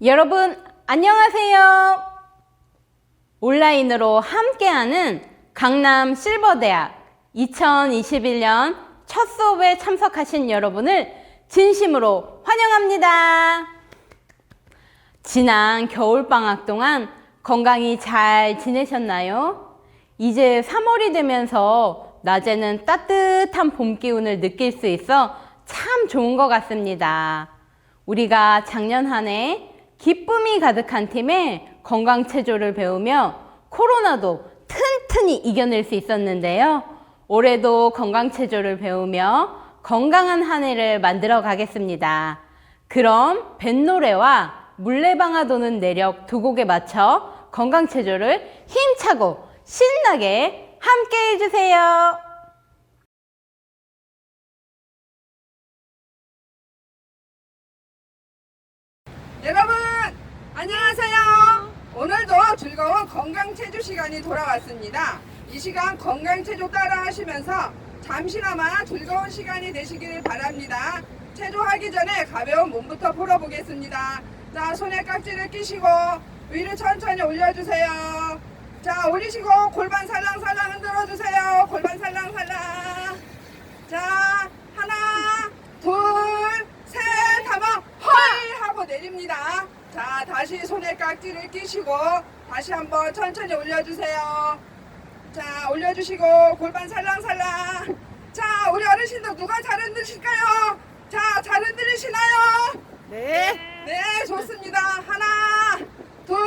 여러분 안녕하세요. 온라인으로 함께하는 강남 실버대학 2021년 첫 수업에 참석하신 여러분을 진심으로 환영합니다. 지난 겨울방학 동안 건강히 잘 지내셨나요? 이제 3월이 되면서 낮에는 따뜻한 봄 기운을 느낄 수 있어 참 좋은 것 같습니다. 우리가 작년 한 해 기쁨이 가득한 팀의 건강체조를 배우며 코로나도 튼튼히 이겨낼 수 있었는데요. 올해도 건강체조를 배우며 건강한 한 해를 만들어 가겠습니다. 그럼 뱃노래와 물레방아 도는 내력 두 곡에 맞춰 건강체조를 힘차고 신나게 함께 해주세요. 여러분 안녕하세요. 오늘도 즐거운 건강체조 시간이 돌아왔습니다. 이 시간 건강체조 따라 하시면서 잠시나마 즐거운 시간이 되시길 바랍니다. 체조하기 전에 가벼운 몸부터 풀어보겠습니다. 자, 손에 깍지를 끼시고 위를 천천히 올려주세요. 자, 올리시고 골반 살랑살랑 흔들어주세요. 골반 살랑살랑. 자, 하나 둘 셋 하면 헐 하고 내립니다. 자, 다시 손에 깍지를 끼시고 다시 한번 천천히 올려주세요. 자, 올려주시고 골반 살랑살랑. 자, 우리 어르신들 누가 잘 흔드실까요? 자, 잘 흔들리시나요? 네. 네, 좋습니다. 하나 둘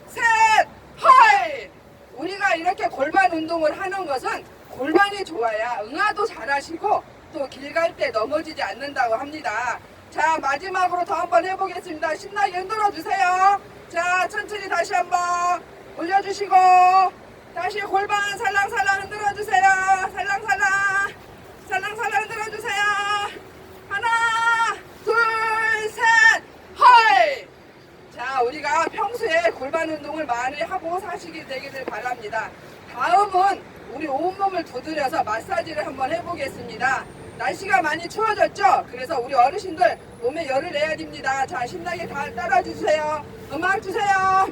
셋 헐. 우리가 이렇게 골반 운동을 하는 것은 골반이 좋아야 응아도 잘하시고 또 길 갈 때 넘어지지 않는다고 합니다. 자, 마지막으로 더 한번 해보겠습니다. 신나게 흔들어 주세요. 자, 천천히 다시 한번 올려주시고 다시 골반 살랑살랑 흔들어 주세요. 살랑살랑 살랑살랑 흔들어 주세요. 하나 둘 셋 헐. 자, 우리가 평소에 골반 운동을 많이 하고 사시게 되기를 바랍니다. 다음은 우리 온몸을 두드려서 마사지를 한번 해보겠습니다. 날씨가 많이 추워졌죠? 그래서 우리 어르신들 몸에 열을 내야 됩니다. 자, 신나게 다 따라주세요. 음악 주세요.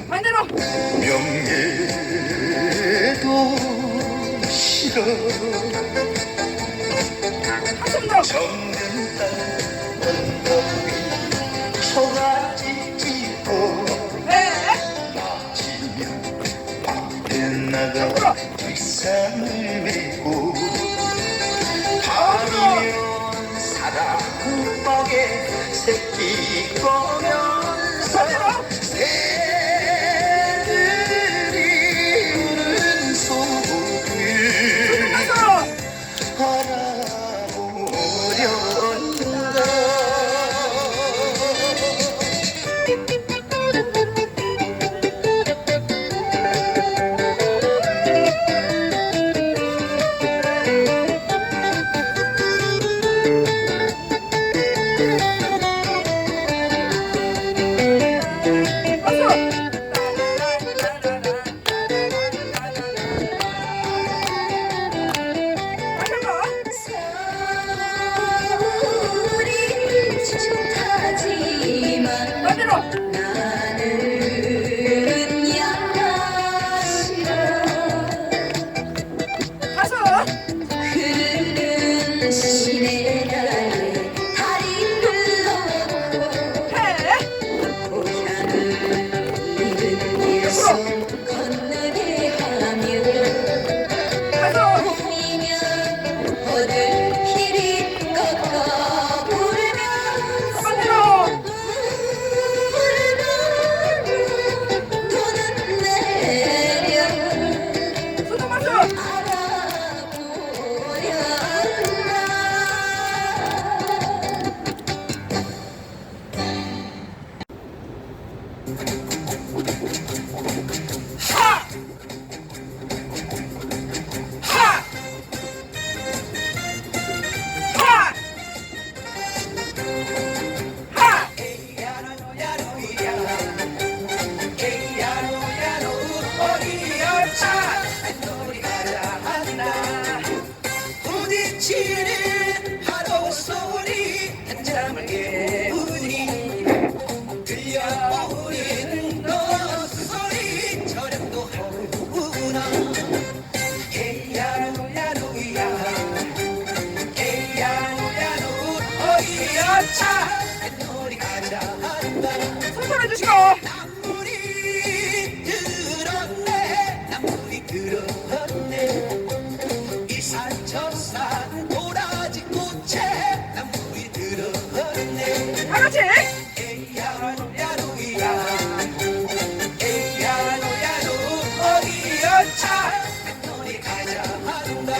반대로. 명예도 싫어 한숨 더. 정든 언덕 위 초가집 짓고 네. 마치면 밖에 나가 뒷산을 메고 밤이면 사람 흠뻑에 새끼 꺼면서 새들이 우는 소리를 알아보련다. 박수. 들었네 이산저산 도라지 꽃에 나물이 들었네 다 같이. 에야루야루야 에야루야루 어디여차 너희 가자 한다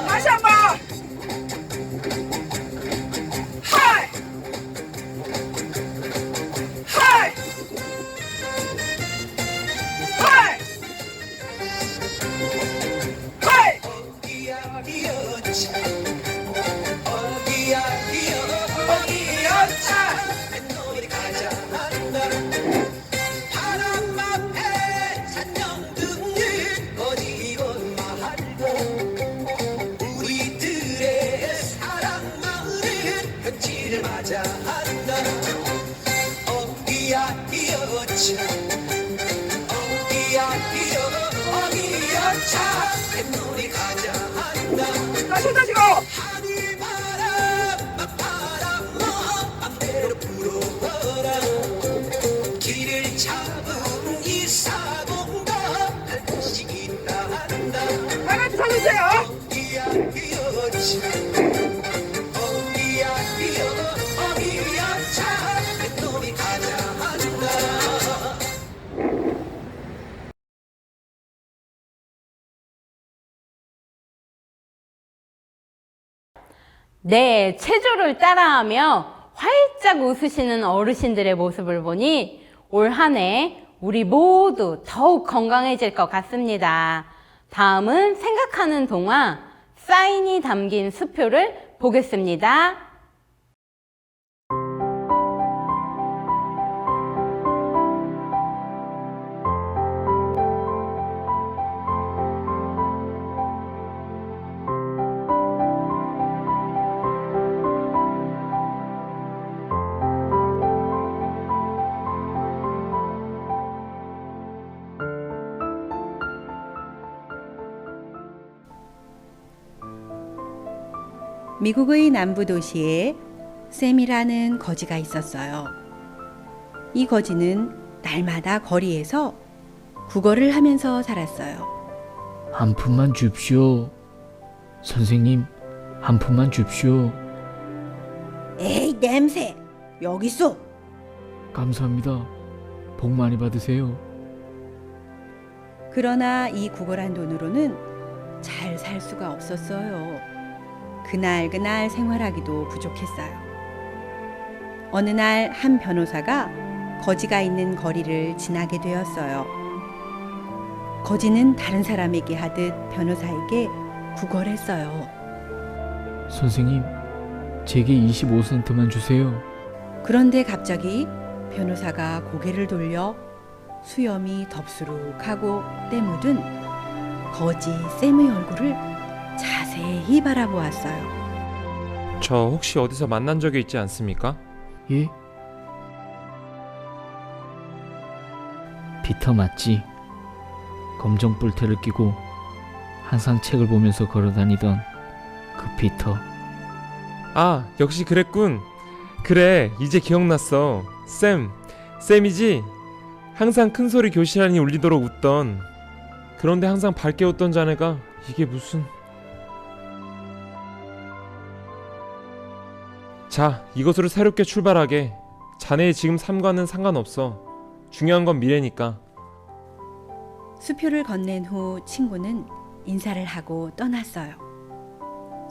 다시 한 번. 하이. 하이. 하이. 하이. 어디야리여차 어디야리여차 너희 가자 한다 바람 앞에 산정등을 거지건 말고 우리들의 사랑 마을은 현지를 맞아 한다 어디야리여차 어디여차 너희 가자 한다 다시 다시고. 하늘바람 바람아 맘대로 불어라 길을 잡은 이 사공가 할 곳이 있다 한다 다 같이 서주세요. 어디야차 너희 가자 한다 네, 체조를 따라하며 활짝 웃으시는 어르신들의 모습을 보니 올 한 해 우리 모두 더욱 건강해질 것 같습니다. 다음은 생각하는 동화 사인이 담긴 수표를 보겠습니다. 미국의 남부 도시에 샘이라는 거지가 있었어요. 이 거지는 날마다 거리에서 구걸을 하면서 살았어요. 한 푼만 줍시오. 선생님, 한 푼만 줍시오. 에이 냄새! 여기 있어! 감사합니다. 복 많이 받으세요. 그러나 이 구걸한 돈으로는 잘 살 수가 없었어요. 그날 생활하기도 부족했어요. 어느 날 한 변호사가 거지가 있는 거리를 지나게 되었어요. 거지는 다른 사람에게 하듯 변호사에게 구걸했어요. 선생님, 제게 25센트만 주세요. 그런데 갑자기 변호사가 고개를 돌려 수염이 덥수룩하고 때 묻은 거지 샘의 얼굴을 자세히 바라보았어요. 저 혹시 어디서 만난 적이 있지 않습니까? 예? 피터 맞지? 검정 뿔테를 끼고 항상 책을 보면서 걸어다니던 그 피터. 아, 역시 그랬군. 그래, 이제 기억났어. 쌤이지? 항상 큰 소리 교실 안이 울리도록 웃던. 그런데 항상 밝게 웃던 자네가 이게 무슨... 자, 이것으로 새롭게 출발하게. 자네의 지금 삶과는 상관없어. 중요한 건 미래니까. 수표를 건넨 후 친구는 인사를 하고 떠났어요.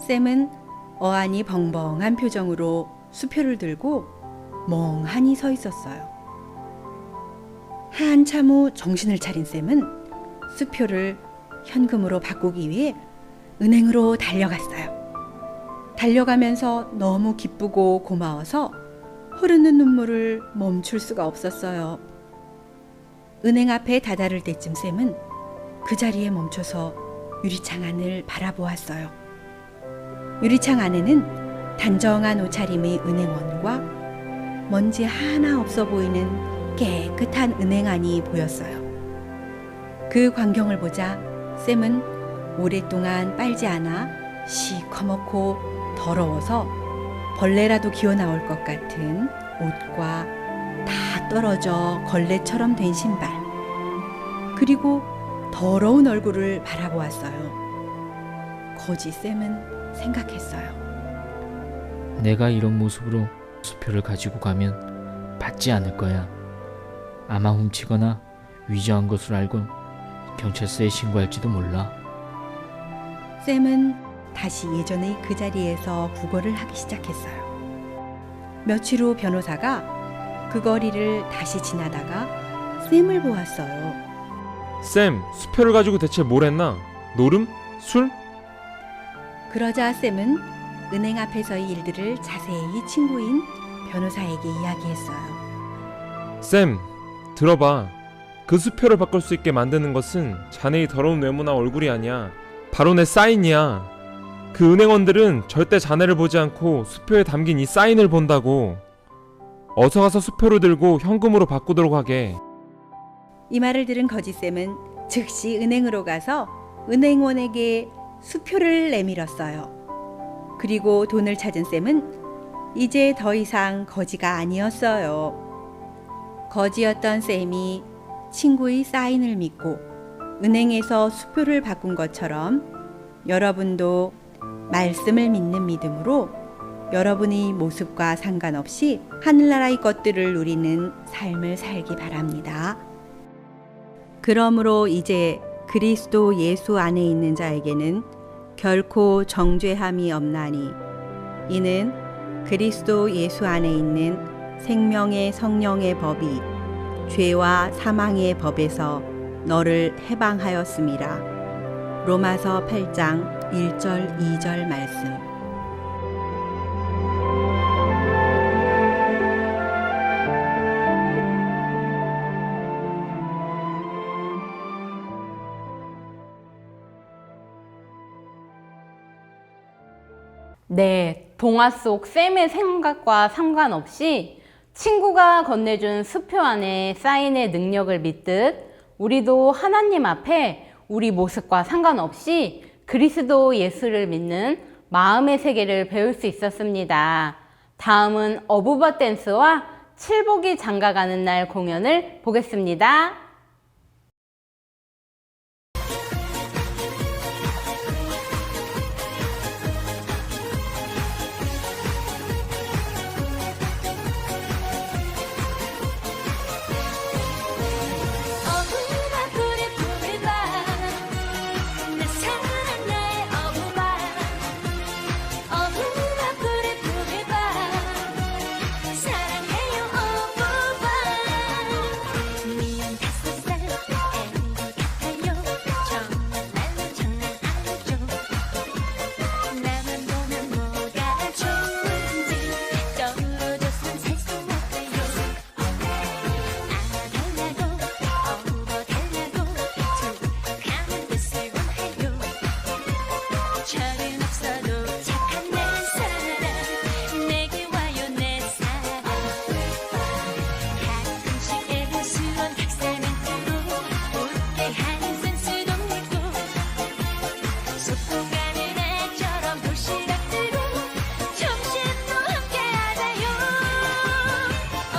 샘은 어안이 벙벙한 표정으로 수표를 들고 멍하니 서 있었어요. 한참 후 정신을 차린 샘은 수표를 현금으로 바꾸기 위해 은행으로 달려갔어요. 달려가면서 너무 기쁘고 고마워서 흐르는 눈물을 멈출 수가 없었어요. 은행 앞에 다다를 때쯤 샘은 그 자리에 멈춰서 유리창 안을 바라보았어요. 유리창 안에는 단정한 옷차림의 은행원과 먼지 하나 없어 보이는 깨끗한 은행안이 보였어요. 그 광경을 보자 샘은 오랫동안 빨지 않아 시커멓고 더러워서 벌레라도 기어나올 것 같은 옷과 다 떨어져 걸레처럼 된 신발, 그리고 더러운 얼굴을 바라보았어요. 거지 쌤은 생각했어요. 내가 이런 모습으로 수표를 가지고 가면 받지 않을 거야. 아마 훔치거나 위조한 것으로 알고 경찰서에 신고할지도 몰라. 쌤은 다시 예전의 그 자리에서 구걸을 하기 시작했어요. 며칠 후 변호사가 그 거리를 다시 지나다가 쌤을 보았어요. 쌤, 수표를 가지고 대체 뭘 했나? 노름? 술? 그러자 쌤은 은행 앞에서의 일들을 자세히 친구인 변호사에게 이야기했어요. 쌤, 들어봐. 그 수표를 바꿀 수 있게 만드는 것은 자네의 더러운 외모나 얼굴이 아니야. 바로 내 사인이야. 그 은행원들은 절대 자네를 보지 않고 수표에 담긴 이 사인을 본다고. 어서 가서 수표를 들고 현금으로 바꾸도록 하게. 이 말을 들은 거지쌤은 즉시 은행으로 가서 은행원에게 수표를 내밀었어요. 그리고 돈을 찾은 쌤은 이제 더 이상 거지가 아니었어요. 거지였던 쌤이 친구의 사인을 믿고 은행에서 수표를 바꾼 것처럼 여러분도 말씀을 믿는 믿음으로 여러분의 모습과 상관없이 하늘나라의 것들을 누리는 삶을 살기 바랍니다. 그러므로 이제 그리스도 예수 안에 있는 자에게는 결코 정죄함이 없나니 이는 그리스도 예수 안에 있는 생명의 성령의 법이 죄와 사망의 법에서 너를 해방하였음이라. 로마서 8장 1절 2절 말씀. 네, 동화 속 쌤의 생각과 상관없이 친구가 건네준 수표 안에 사인의 능력을 믿듯 우리도 하나님 앞에 우리 모습과 상관없이 그리스도 예수를 믿는 마음의 세계를 배울 수 있었습니다. 다음은 어부바 댄스와 칠복이 장가가는 날 공연을 보겠습니다. 어부바 불에 불을 봐. 내 사랑한 나의 어부바. 어부바 불에 불을 봐. 사랑해요 어부바. 미운 5살 애인 것 같아요. 정말 장난 아니죠. 나만 보면 뭐가 좋은지 떠오르줬으면 살 수 없어요. 철은 없어도 착한 내 사랑 내게 와요 내 사랑 가끔씩 애수원 닭살멘트로 웃게 하는 센스도 있고 소풍가는 애처럼 도시락들고 점심도 함께 하자요.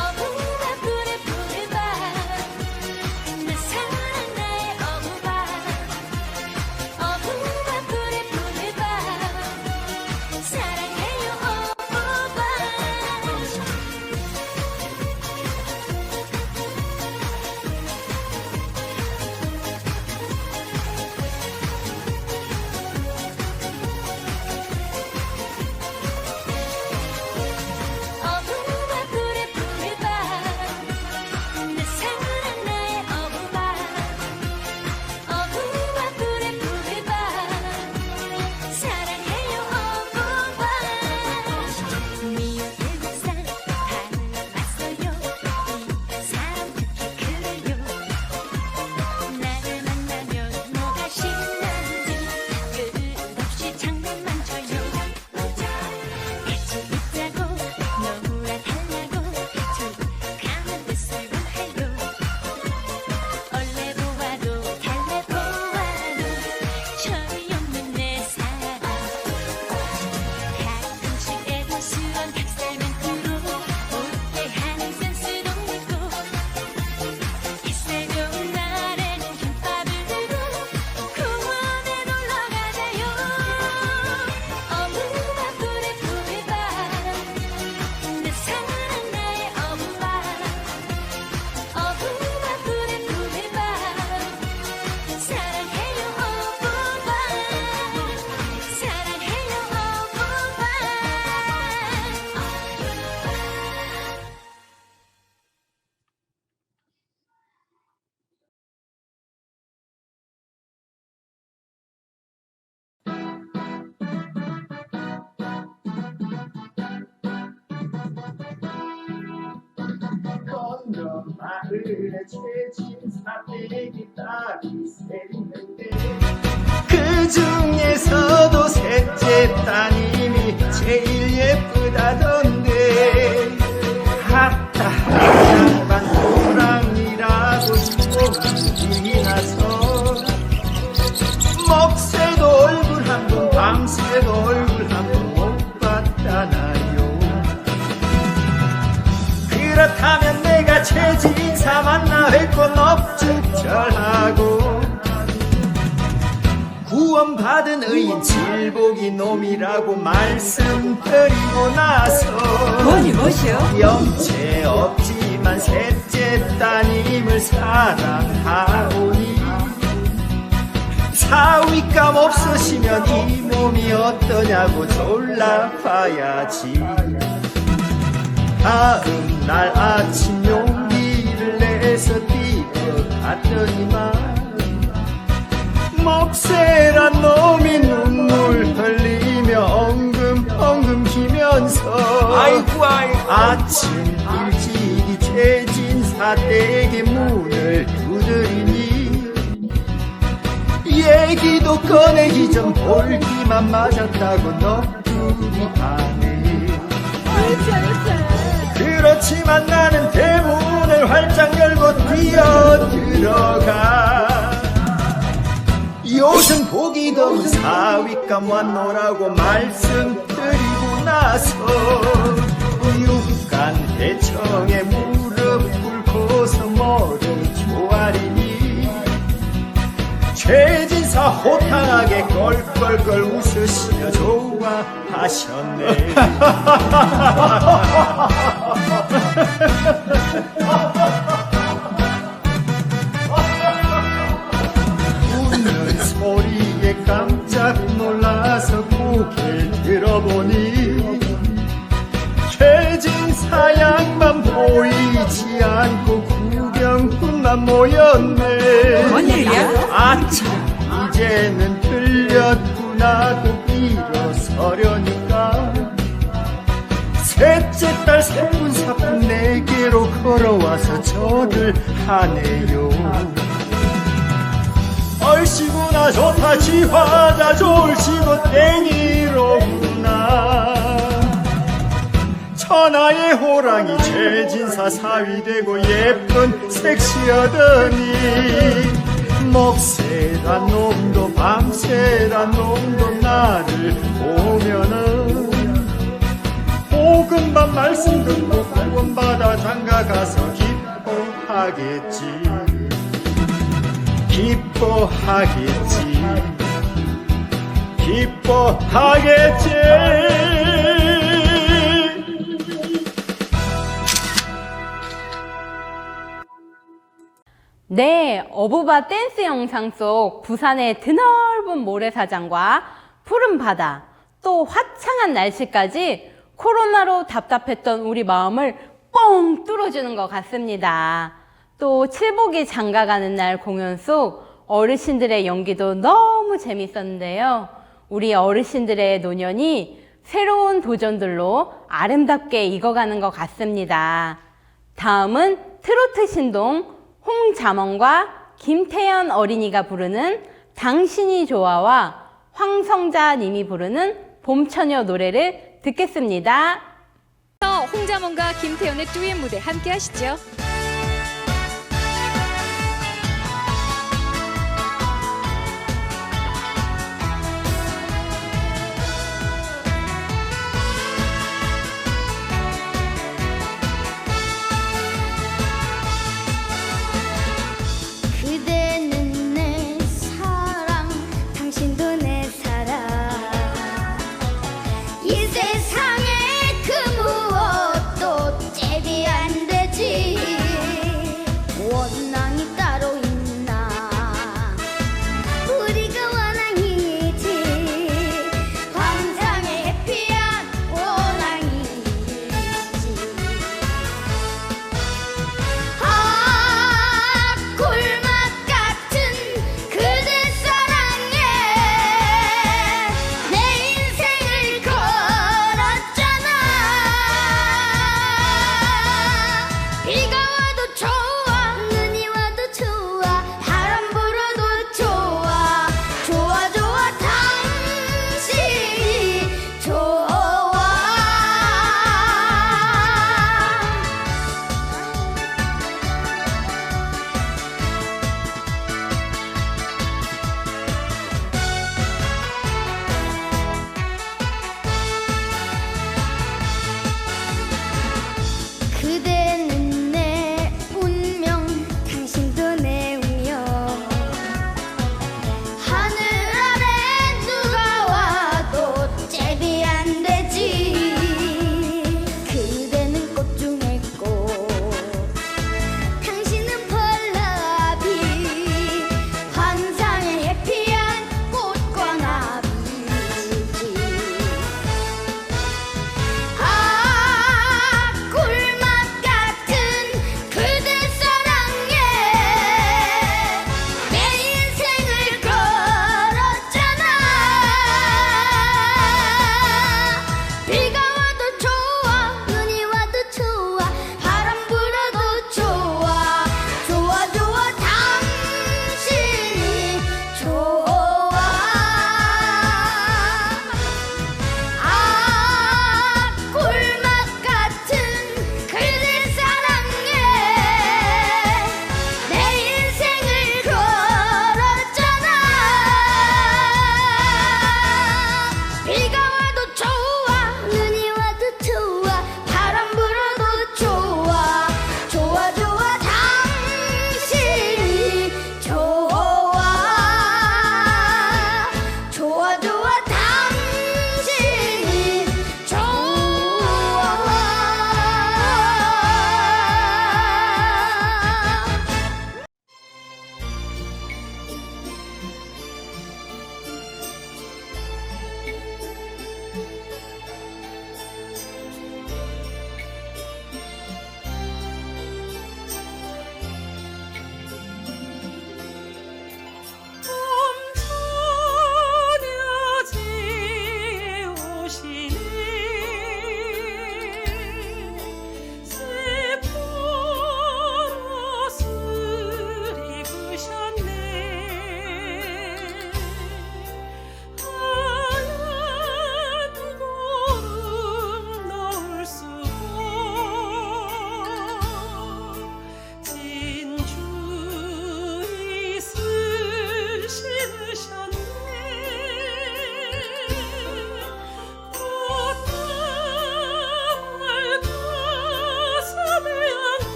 어부바 불에 불을 봐. 내 사랑한 나의 어부바. 어부바 불에 불을 봐. 사랑해요 어부바. 그래 최진사 댁이 딸이 셋인데 그 중에서도 셋째 따님이 제일 예쁘다던데 아따 양반 호랑이라고 소문이 나서 먹새도 얼굴 한 번 밤새도 얼굴 한 번 못 봤다나요. 그렇다면 내가 최진사 만나 뵙고 넙죽절하고 구원받은 의인 칠복이 놈이라고 말씀드리고 나서 무엇이요? 영체 없지만 셋째 따님을 사랑하오니 사위감 없으시면 이 몸이 어떠냐고 졸라봐야지. 다음 날 아침 용기를 내서 뛰어갔더니만 먹새란 놈이 눈물 흘리며 엉금엉금 기면서 아이고 아침 일찍이 최진사 댁의 문을 두드리니 얘기도 꺼내기 전 볼기만 맞았다고 넋두리 하네. 그렇지만 나는 대문을 활짝 열고 뛰어 들어가 요즘 보기 드문 사위감 왔노라고 말씀드리고 나서 육간 대청에 무릎 꿇고서 머리 조아리니 최진사 호탕하게 껄껄껄 웃으시며 좋아하셨네. 웃는 소리에 깜짝 놀라서 고개 들어보니 최진사 양반 보이지 않고 구경꾼만 모였네. 뭔 일이야? 아참 이제는 들렸구나 고 일어서려니까 셋째 딸 사뿐사뿐 내게로 걸어와서 절을 하네요. 얼씨구나 좋다 지화자 좋을시고 땡이로구나. 천하의 호랑이 최진사 사위 되고 예쁜 섹시하더니 먹새란 놈도 밤새란 놈도 나를 보면은 오금만 말씀 듣고 구원받아 장가가서 기뻐하겠지. 기뻐하겠지. 기뻐하겠지. 네, 어부바 댄스 영상 속 부산의 드넓은 모래사장과 푸른 바다, 또 화창한 날씨까지 코로나로 답답했던 우리 마음을 뻥 뚫어주는 것 같습니다. 또 칠복이 장가가는 날 공연 속 어르신들의 연기도 너무 재밌었는데요. 우리 어르신들의 노년이 새로운 도전들로 아름답게 익어가는 것 같습니다. 다음은 트로트 신동 홍자몽과 김태연 어린이가 부르는 당신이 좋아와 황성자 님이 부르는 봄처녀 노래를 듣겠습니다. 홍자몽과 김태연의 듀엣 무대 함께 하시죠. 그대는 내 사랑 당신도 내 사랑 이 세상에 그 무엇도 잽이 안 되지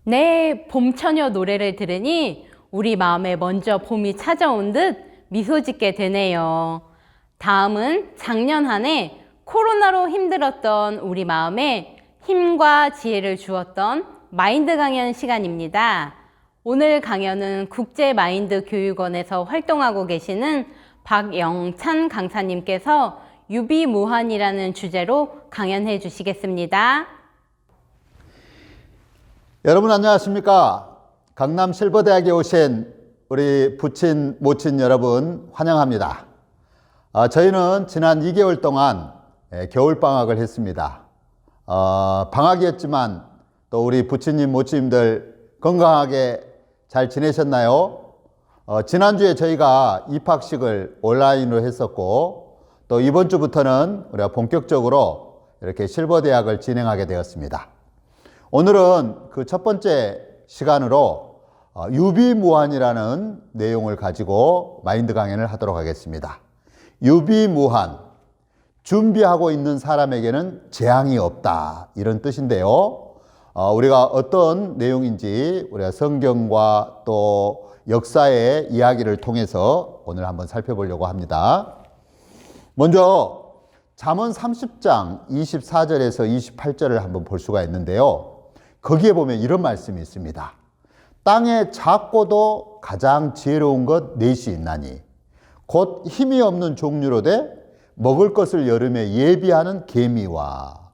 네, 봄처녀 노래를 들으니 우리 마음에 먼저 봄이 찾아온 듯 미소 짓게 되네요. 다음은 작년 한 해 코로나로 힘들었던 우리 마음에 힘과 지혜를 주었던 마인드 강연 시간입니다. 오늘 강연은 국제마인드교육원에서 활동하고 계시는 박영찬 강사님께서 유비무환이라는 주제로 강연해 주시겠습니다. 여러분 안녕하십니까? 강남 실버대학에 오신 우리 부친 모친 여러분 환영합니다. 저희는 지난 2개월 동안 겨울방학을 했습니다. 방학이었지만 또 우리 부친님 모친님들 건강하게 잘 지내셨나요? 지난주에 저희가 입학식을 온라인으로 했었고 또 이번 주부터는 우리가 본격적으로 이렇게 실버대학을 진행하게 되었습니다. 오늘은 그 첫 번째 시간으로 유비무환이라는 내용을 가지고 마인드 강연을 하도록 하겠습니다. 유비무환, 준비하고 있는 사람에게는 재앙이 없다, 이런 뜻인데요. 우리가 어떤 내용인지 우리가 성경과 또 역사의 이야기를 통해서 오늘 한번 살펴보려고 합니다. 먼저 잠언 30장 24절에서 28절을 한번 볼 수가 있는데요. 거기에 보면 이런 말씀이 있습니다. 땅에 작고도 가장 지혜로운 것 넷이 있나니 곧 힘이 없는 종류로되 먹을 것을 여름에 예비하는 개미와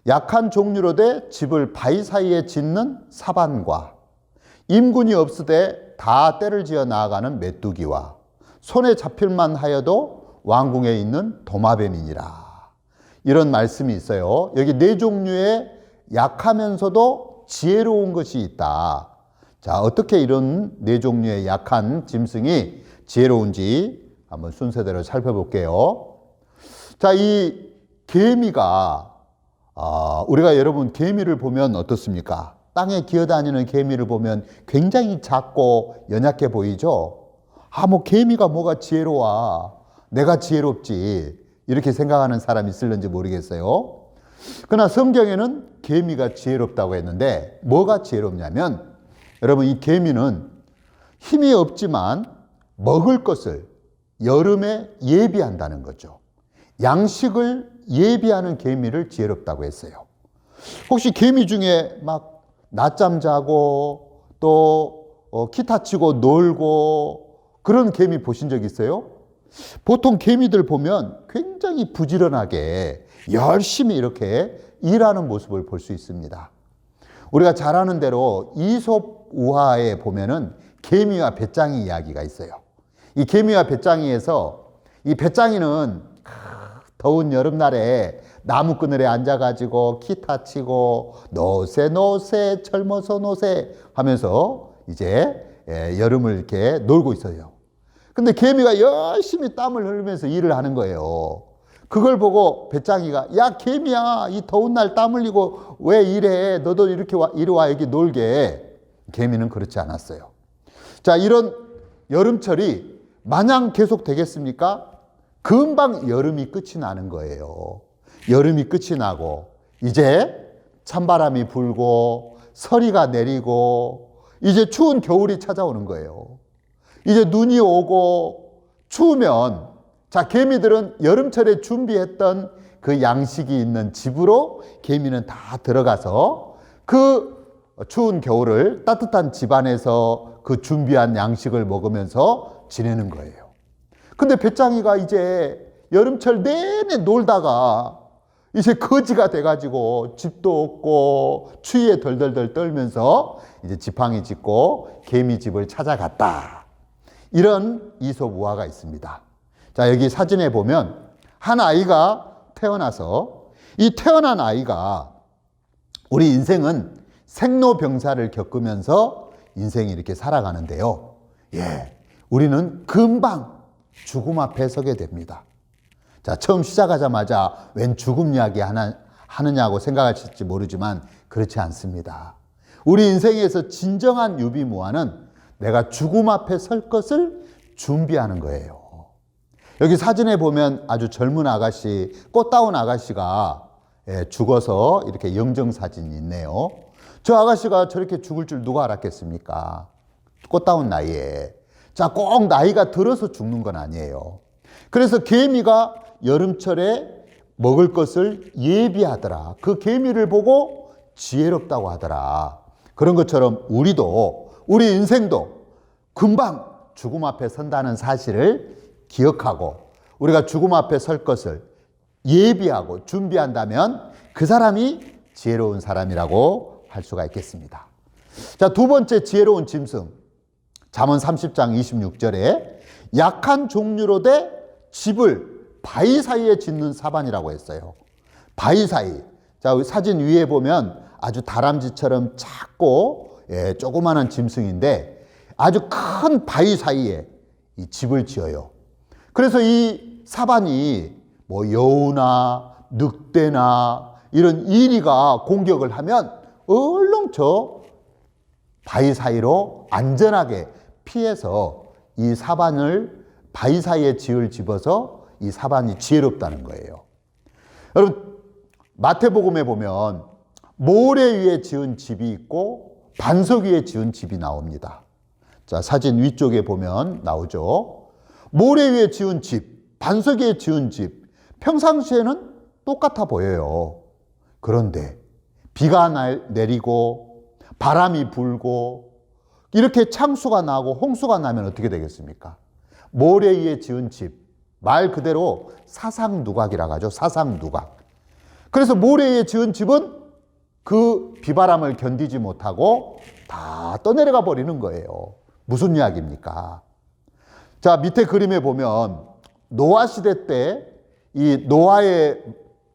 약한 종류로되 집을 바위 사이에 짓는 사반과 임군이 없으되 다 때를 지어 나아가는 메뚜기와 손에 잡힐만 하여도 왕궁에 있는 도마뱀이니라. 이런 말씀이 있어요. 여기 네 종류의 약하면서도 지혜로운 것이 있다. 자, 어떻게 이런 네 종류의 약한 짐승이 지혜로운지 한번 순서대로 살펴볼게요. 자, 이 개미가 우리가 여러분 개미를 보면 어떻습니까? 땅에 기어다니는 개미를 보면 굉장히 작고 연약해 보이죠? 뭐 개미가 뭐가 지혜로워, 내가 지혜롭지, 이렇게 생각하는 사람이 있을는지 모르겠어요. 그러나 성경에는 개미가 지혜롭다고 했는데 뭐가 지혜롭냐면, 여러분 이 개미는 힘이 없지만 먹을 것을 여름에 예비한다는 거죠. 양식을 예비하는 개미를 지혜롭다고 했어요. 혹시 개미 중에 막 낮잠 자고 또 기타 치고 놀고 그런 개미 보신 적 있어요? 보통 개미들 보면 굉장히 부지런하게 열심히 이렇게 일하는 모습을 볼 수 있습니다. 우리가 잘 아는 대로 이솝 우화에 보면은 개미와 배짱이 이야기가 있어요. 이 개미와 배짱이에서 이 배짱이는 더운 여름날에 나무 그늘에 앉아가지고 기타 치고 노세 노세 젊어서 노세 하면서 이제 여름을 이렇게 놀고 있어요. 근데 개미가 열심히 땀을 흘리면서 일을 하는 거예요. 그걸 보고 배짱이가 야 개미야, 이 더운 날 땀 흘리고 왜 일해? 너도 이렇게 이리 와 여기 놀게. 개미는 그렇지 않았어요. 자, 이런 여름철이 마냥 계속 되겠습니까? 금방 여름이 끝이 나는 거예요. 여름이 끝이 나고 이제 찬바람이 불고 서리가 내리고 이제 추운 겨울이 찾아오는 거예요. 이제 눈이 오고 추우면, 자, 개미들은 여름철에 준비했던 그 양식이 있는 집으로 개미는 다 들어가서 그 추운 겨울을 따뜻한 집 안에서 그 준비한 양식을 먹으면서 지내는 거예요. 근데 배짱이가 이제 여름철 내내 놀다가 이제 거지가 돼가지고 집도 없고 추위에 덜덜덜 떨면서 이제 지팡이 짚고 개미 집을 찾아갔다. 이런 이솝 우화가 있습니다. 자, 여기 사진에 보면 한 아이가 태어나서 이 태어난 아이가 우리 인생은 생로병사를 겪으면서 인생이 이렇게 살아가는데요. 우리는 금방 죽음 앞에 서게 됩니다. 자, 처음 시작하자마자 웬 죽음 이야기 하느냐고 생각하실지 모르지만 그렇지 않습니다. 우리 인생에서 진정한 유비무환은 내가 죽음 앞에 설 것을 준비하는 거예요. 여기 사진에 보면 아주 젊은 아가씨, 꽃다운 아가씨가 죽어서 이렇게 영정사진이 있네요. 저 아가씨가 저렇게 죽을 줄 누가 알았겠습니까? 꽃다운 나이에. 자, 꼭 나이가 들어서 죽는 건 아니에요. 그래서 개미가 여름철에 먹을 것을 예비하더라. 그 개미를 보고 지혜롭다고 하더라. 그런 것처럼 우리 인생도 금방 죽음 앞에 선다는 사실을 기억하고 우리가 죽음 앞에 설 것을 예비하고 준비한다면 그 사람이 지혜로운 사람이라고 할 수가 있겠습니다. 자, 두 번째 지혜로운 짐승. 잠언 30장 26절에 약한 종류로 돼 집을 바위 사이에 짓는 사반이라고 했어요. 바위 사이. 자, 사진 위에 보면 아주 다람쥐처럼 작고 조그마한 짐승인데 아주 큰 바위 사이에 이 집을 지어요. 그래서 이 사반이 뭐 여우나 늑대나 이런 이리가 공격을 하면 얼른 저 바위 사이로 안전하게 피해서 이 사반을 바위 사이에 지을 집어서 이 사반이 지혜롭다는 거예요. 여러분, 마태복음에 보면 모래 위에 지은 집이 있고 반석 위에 지은 집이 나옵니다. 자, 사진 위쪽에 보면 나오죠. 모래 위에 지은 집, 반석 위에 지은 집, 평상시에는 똑같아 보여요. 그런데 비가 내리고 바람이 불고 이렇게 창수가 나고 홍수가 나면 어떻게 되겠습니까? 모래 위에 지은 집, 말 그대로 사상누각이라고 하죠. 사상누각. 그래서 모래 위에 지은 집은 그 비바람을 견디지 못하고 다 떠내려가 버리는 거예요. 무슨 이야기입니까? 자, 밑에 그림에 보면 노아 시대 때 이 노아의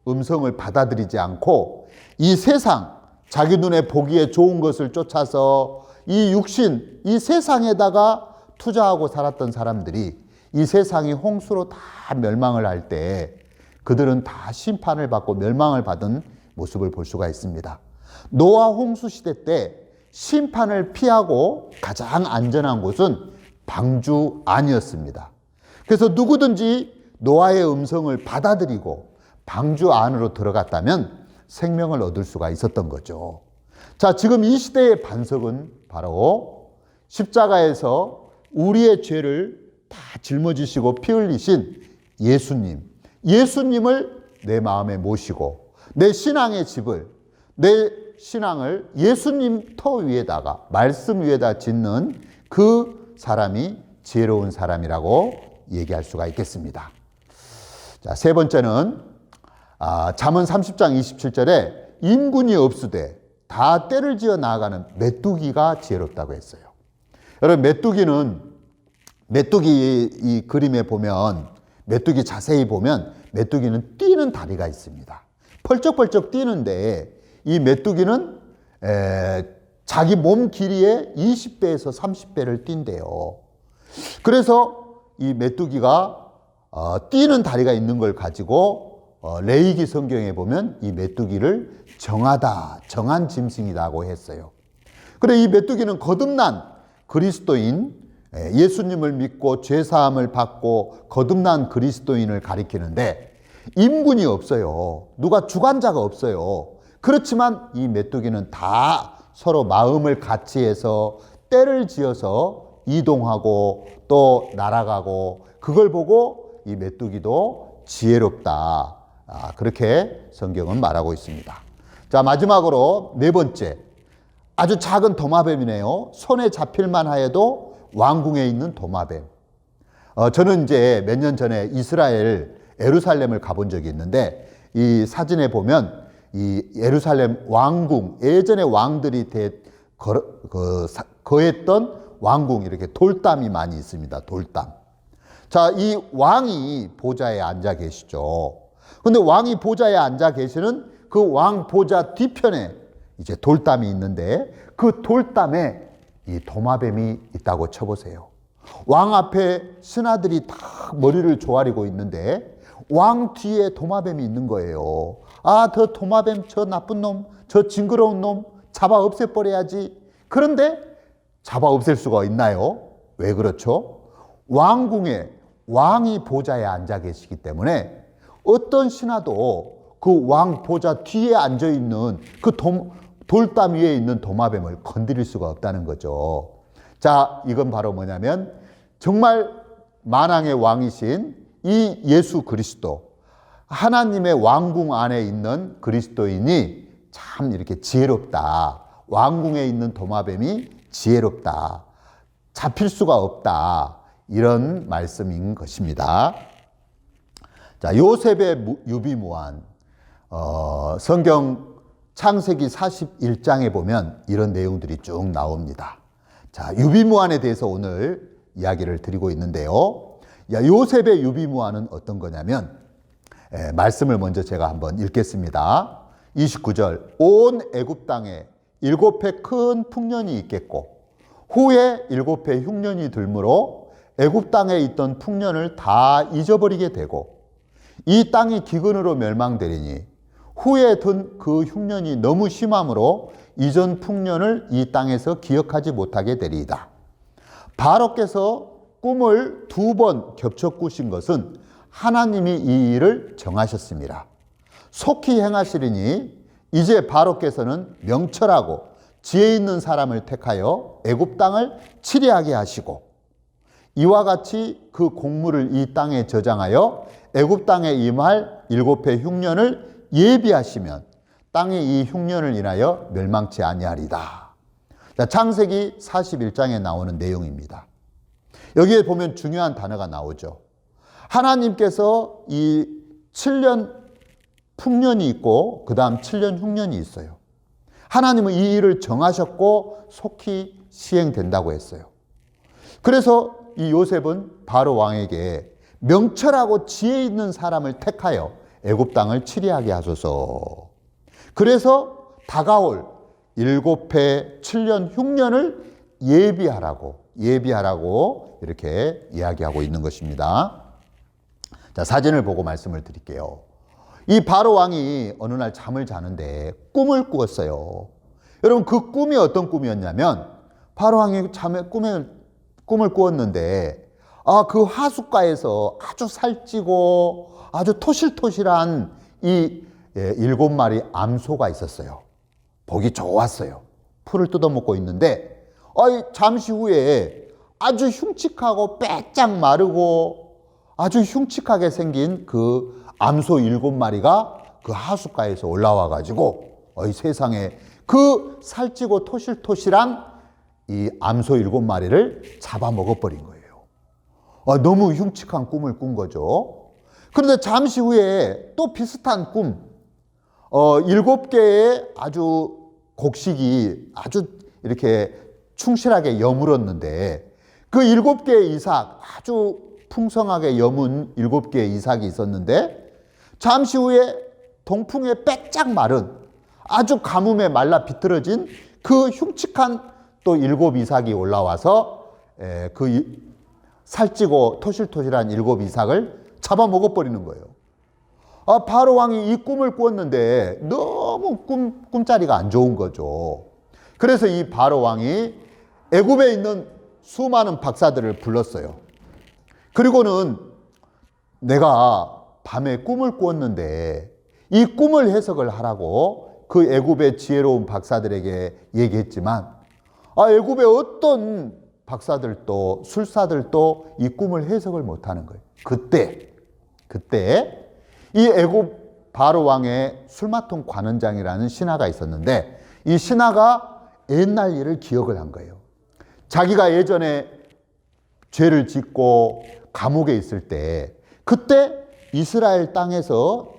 음성을 받아들이지 않고 이 세상, 자기 눈에 보기에 좋은 것을 쫓아서 이 육신, 이 세상에다가 투자하고 살았던 사람들이 이 세상이 홍수로 다 멸망을 할 때 그들은 다 심판을 받고 멸망을 받은 모습을 볼 수가 있습니다. 노아 홍수 시대 때 심판을 피하고 가장 안전한 곳은 방주 안이었습니다. 그래서 누구든지 노아의 음성을 받아들이고 방주 안으로 들어갔다면 생명을 얻을 수가 있었던 거죠. 자, 지금 이 시대의 반석은 바로 십자가에서 우리의 죄를 다 짊어지시고 피 흘리신 예수님. 예수님을 내 마음에 모시고 내 신앙의 집을, 내 신앙을 예수님 터 위에다가, 말씀 위에다 짓는 그 사람이 지혜로운 사람이라고 얘기할 수가 있겠습니다. 자, 세 번째는 잠언 30장 27절에 인군이 없으되 다 때를 지어 나아가는 메뚜기가 지혜롭다고 했어요. 여러분, 메뚜기 이 그림에 보면, 메뚜기 자세히 보면 메뚜기는 뛰는 다리가 있습니다. 펄쩍펄쩍 뛰는데 이 메뚜기는 자기 몸 길이의 20배에서 30배를 뛴대요. 그래서 이 메뚜기가 뛰는 다리가 있는 걸 가지고 레위기 성경에 보면 이 메뚜기를 정한 짐승이라고 했어요. 그래, 이 메뚜기는 거듭난 그리스도인, 예수님을 믿고 죄사함을 받고 거듭난 그리스도인을 가리키는데 임군이 없어요. 누가 주관자가 없어요. 그렇지만 이 메뚜기는 다 서로 마음을 같이 해서 때를 지어서 이동하고 또 날아가고, 그걸 보고 이 메뚜기도 지혜롭다. 그렇게 성경은 말하고 있습니다. 자, 마지막으로 네 번째, 아주 작은 도마뱀이네요. 손에 잡힐만 하여도 왕궁에 있는 도마뱀. 저는 이제 몇 년 전에 이스라엘 예루살렘을 가본 적이 있는데 이 사진에 보면 이 예루살렘 왕궁, 예전에 왕들이 거했던 왕궁, 이렇게 돌담이 많이 있습니다. 돌담. 자, 이 왕이 보좌에 앉아 계시죠. 근데 왕이 보좌에 앉아 계시는 그 왕 보좌 뒤편에 이제 돌담이 있는데 그 돌담에 이 도마뱀이 있다고 쳐보세요. 왕 앞에 신하들이 다 머리를 조아리고 있는데 왕 뒤에 도마뱀이 있는 거예요. 아, 저 도마뱀, 저 나쁜 놈, 저 징그러운 놈 잡아 없애버려야지. 그런데 잡아 없앨 수가 있나요? 왜 그렇죠? 왕궁에 왕이 보좌에 앉아 계시기 때문에 어떤 신하도 그 왕 보좌 뒤에 앉아 있는 그 돌담 위에 있는 도마뱀을 건드릴 수가 없다는 거죠. 자, 이건 바로 뭐냐면 정말 만왕의 왕이신 이 예수 그리스도, 하나님의 왕궁 안에 있는 그리스도인이 참 이렇게 지혜롭다. 왕궁에 있는 도마뱀이 지혜롭다. 잡힐 수가 없다. 이런 말씀인 것입니다. 자, 요셉의 유비무환. 성경 창세기 41장에 보면 이런 내용들이 쭉 나옵니다. 자, 유비무환에 대해서 오늘 이야기를 드리고 있는데요. 요셉의 유비무환은 어떤 거냐면, 말씀을 먼저 제가 한번 읽겠습니다. 29절, 온 애굽 땅에 7해 큰 풍년이 있겠고 후에 7해 흉년이 들므로 애굽 땅에 있던 풍년을 다 잊어버리게 되고 이 땅이 기근으로 멸망되리니 후에 든 그 흉년이 너무 심함으로 이전 풍년을 이 땅에서 기억하지 못하게 되리이다. 바로께서 꿈을 2번 겹쳐 꾸신 것은 하나님이 이 일을 정하셨습니다. 속히 행하시리니 이제 바로께서는 명철하고 지혜 있는 사람을 택하여 애굽 땅을 치리하게 하시고 이와 같이 그 공물을 이 땅에 저장하여 애굽 땅에 임할 7해 흉년을 예비하시면 땅이 이 흉년을 인하여 멸망치 아니하리다. 자, 창세기 41장에 나오는 내용입니다. 여기에 보면 중요한 단어가 나오죠. 하나님께서 이 7년 풍년이 있고 그 다음 7년 흉년이 있어요. 하나님은 이 일을 정하셨고 속히 시행된다고 했어요. 그래서 이 요셉은 바로 왕에게 명철하고 지혜 있는 사람을 택하여 애굽 땅을 치리하게 하소서. 그래서 다가올 7해 7년 흉년을 예비하라고 이렇게 이야기하고 있는 것입니다. 자, 사진을 보고 말씀을 드릴게요. 이 바로 왕이 어느 날 잠을 자는데 꿈을 꾸었어요. 여러분, 그 꿈이 어떤 꿈이었냐면 바로 왕이 꿈을 꾸었는데 그 하숫가에서 아주 살찌고 아주 토실토실한 이 7마리 암소가 있었어요. 보기 좋았어요. 풀을 뜯어먹고 있는데 잠시 후에 아주 흉측하고 빼짝 마르고 아주 흉측하게 생긴 그 암소 7마리가 그 하숫가에서 올라와 가지고 세상에 그 살찌고 토실토실한 이 암소 7마리를 잡아먹어버린 거예요. 너무 흉측한 꿈을 꾼 거죠. 그런데 잠시 후에 또 비슷한 꿈, 7개의 아주 곡식이 아주 이렇게 충실하게 여물었는데 그 7개의 이삭, 아주 풍성하게 여문 7개의 이삭이 있었는데 잠시 후에 동풍에 빼짝 마른 아주 가뭄에 말라 비틀어진 그 흉측한 또 7 이삭이 올라와서 그 살찌고 토실토실한 7 이삭을 잡아먹어버리는 거예요. 바로 왕이 이 꿈을 꾸었는데 너무 꿈자리가 안 좋은 거죠. 그래서 이 바로 왕이 애굽에 있는 수많은 박사들을 불렀어요. 그리고는 내가 밤에 꿈을 꾸었는데 이 꿈을 해석을 하라고 그 애굽의 지혜로운 박사들에게 얘기했지만 애굽의 어떤 박사들도 술사들도 이 꿈을 해석을 못하는 거예요. 그때 이 애굽 바로 왕의 술마통 관원장이라는 신하가 있었는데 이 신하가 옛날 일을 기억을 한 거예요. 자기가 예전에 죄를 짓고 감옥에 있을 때 그때 이스라엘 땅에서